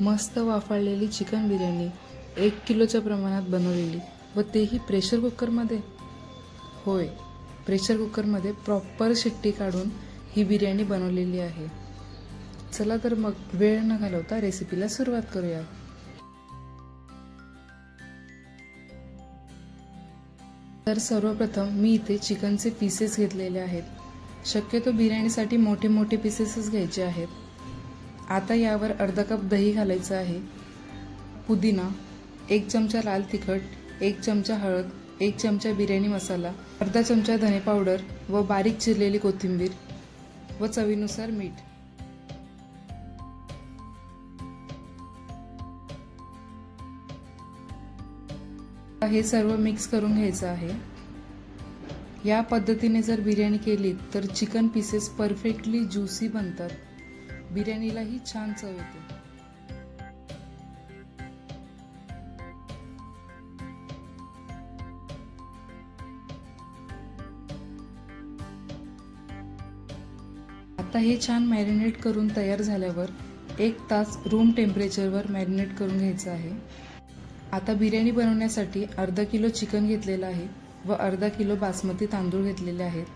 मस्त वाफाळलेली चिकन बिर्याणी 1 किलोच्या प्रमाणात बनवलेली, व तेही प्रेशर कुकरमध्ये. होय, प्रेशर कुकरमध्ये प्रॉपर शिट्टी काढून ही बिर्याणी बनवलेली आहे. चला तर मग वेळ न घालवता रेसिपीला सुरुवात करूया. तर सर्वप्रथम मी इथे चिकनचे पीसेस घेतलेले आहेत. शक्यतो बिर्याणीसाठी मोठे मोठे पीसेसच घ्यायचे आहेत. आता यावर अर्धा कप दही घालायचं आहे, पुदिना, 1 चमचा लाल तिखट, 1 चमचा हळद, 1 चमचा बिर्याणी मसाला, अर्धा चमचा धने पावडर व बारीक चिरलेली कोथिंबीर व चवीनुसार मीठ. हे सर्व मिक्स करून घ्यायचं आहे. या पद्धतीने जर बिर्याणी केली तर चिकन पीसेस परफेक्टली ज्युसी बनतात, बिर्याणीलाही छान चव येते. आता हे छान मॅरिनेट करून तयार झाल्यावर 1 तास रूम टेम्परेचरवर मॅरिनेट करून घ्यायचं आहे. आता बिर्याणी बनवण्यासाठी अर्धा किलो चिकन घेतलेलं आहे व अर्धा किलो बासमती तांदूळ घेतलेले आहेत.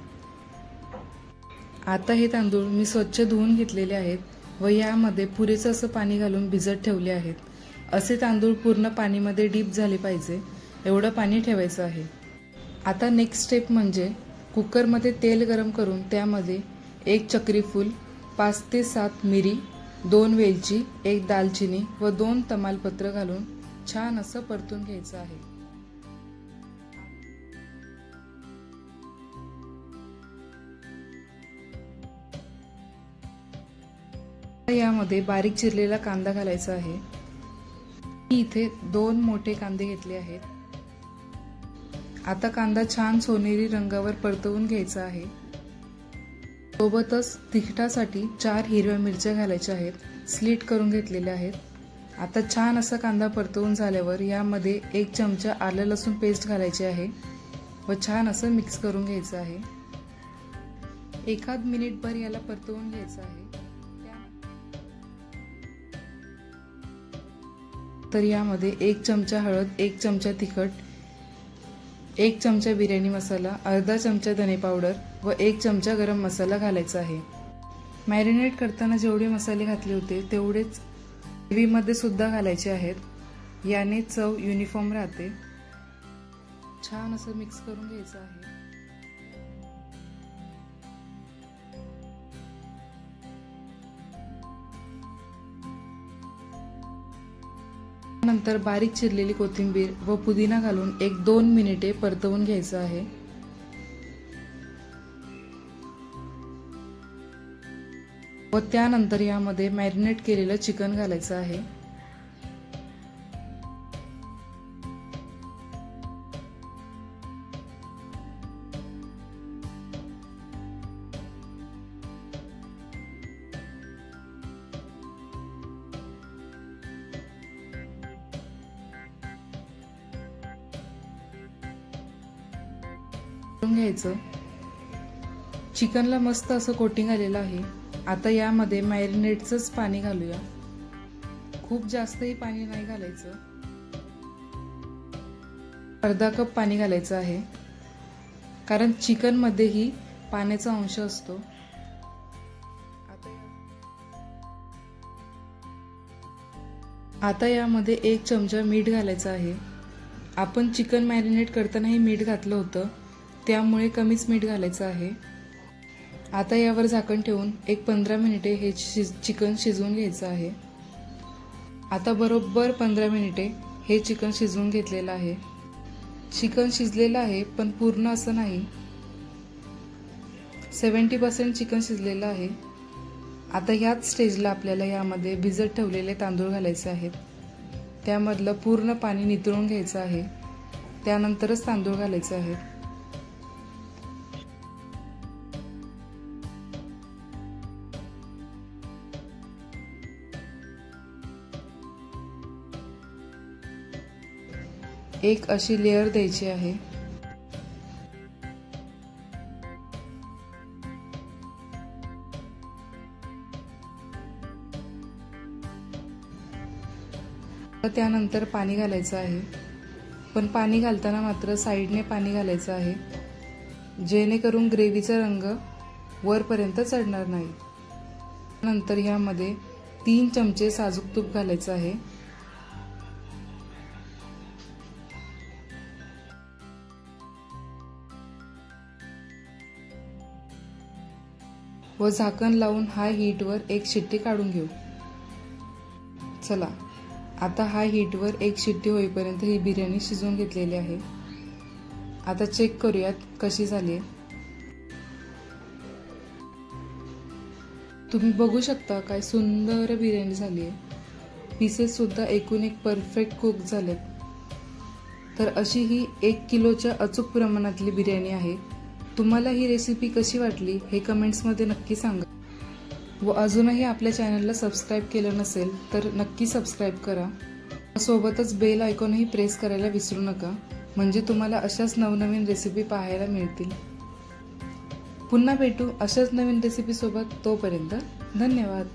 आता हे तांदूळ मी स्वच्छ धुवून घेतलेले आहेत व यामध्ये पुरेसं असं पाणी घालून भिजत ठेवले आहेत. असे तांदूळ पूर्ण पाणीमध्ये डीप झाले पाहिजे एवढं पाणी ठेवायचं आहे. आता नेक्स्ट स्टेप म्हणजे कुकरमध्ये तेल गरम करून त्यामध्ये 1 चक्रीफूल, 5 ते 7 मिरी, 2 वेलची, 1 दालचिनी व 2 तमालपत्र घालून छान असं परतून घ्यायचं आहे. यामध्ये बारीक चिरलेला कांदा घालायचा आहे. मी इथे 2 मोठे कांदे घेतले आहेत. आता कांदा छान सोनेरी रंगावर परतवून घ्यायचा आहे. सोबतच तिखटासाठी 4 हिरव्या मिरच्या घालायच्या आहेत, स्लीट करून घेतलेल्या आहेत. आता छान असा कांदा परतवून झाल्यावर यामध्ये 1 चमचा आलं लसूण पेस्ट घालायची आहे व छान असं मिक्स करून घ्यायचं आहे. 1 मिनिटभर याला परतवून घ्यायचं आहे. तर यामध्ये 1 चमचा हळद, 1 चमचा तिखट, 1 चमचा बिर्याणी मसाला, अर्धा चमचा धने पावडर व 1 चमचा गरम मसाला घालायचा आहे. मॅरिनेट करताना जेवढे मसाले घातले होते तेवढेच ग्रेव्हीमध्ये सुद्धा घालायचे आहेत. याने चव युनिफॉर्म राहते. छान असं मिक्स करून घ्यायचं आहे. नंतर बारीक चिरलेली कोथिंबीर व पुदिना घालून 1-2 मिनिटे परतवून घ्यायचं आहे. व त्यानंतर यामध्ये मॅरिनेट केलेलं चिकन घालायचं आहे. घ्यायचं. चिकनला मस्त असं कोटिंग आलेलं आहे. आता यामध्ये मॅरिनेटचंच पाणी घालूया. खूप जास्तही पाणी नाही घालायचं. अर्धा कप पाणी घालायचं आहे, कारण चिकन मध्येही पाण्याचा अंश असतो. आता यामध्ये 1 चमचा मीठ घालायचं आहे. आपण चिकन मॅरिनेट करतानाही मीठ घातलं होतं, त्यामुळे कमीच मीठ घालायचं आहे. आता यावर झाकण ठेवून 15 मिनिटे हे चिकन शिजवून घ्यायचं आहे. आता बरोबर 15 मिनिटे हे चिकन शिजवून घेतलेलं आहे. चिकन शिजलेलं आहे, पण पूर्ण असं नाही. 70% चिकन शिजलेलं आहे. आता ह्याच स्टेजला आपल्याला यामध्ये भिजत ठेवलेले तांदूळ घालायचे आहेत. त्यामधलं पूर्ण पाणी नितळून घ्यायचं आहे. त्यानंतरच तांदूळ घालायचे आहेत. एक अशी लेयर द्यायची आहे. त्यानंतर पाणी घालायचं आहे, पण पाणी घालताना मात्र साईडने पाणी घालायचं आहे, जेणेकरून ग्रेव्हीचा रंग वरपर्यंत चढणार नाही। नंतर ह्यामध्ये 3 चमचे साजूक तूप घालायचं आहे व झाकण लावून हाय हीटवर 1 शिट्टी काढून घेऊ। चला, आता हाय हीटवर 1 शिट्टी होईपर्यंत ही बिर्याणी शिजवून घेतलेली आहे। आता चेक करूयात कशी झाली आहे। तुम्ही बघू शकता काय सुंदर बिर्याणी झाली आहे। पीसेस सुद्धा एकूण एक परफेक्ट कुक झालेत। तर अशी ही 1 किलोच्या अचूक प्रमाणातली बिर्याणी आहे। तुम्हाला ही रेसिपी कशी वाटली हे कमेंट्समध्ये नक्की सांगा व अजूनही आपल्या चॅनलला सबस्क्राईब केलं नसेल तर नक्की सबस्क्राईब करा। सोबतच बेल आयकॉनही प्रेस करायला विसरू नका, म्हणजे तुम्हाला अशाच नवनवीन रेसिपी पाहायला मिळतील। पुन्हा भेटू अशाच नवीन रेसिपी सोबत। तोपर्यंत धन्यवाद।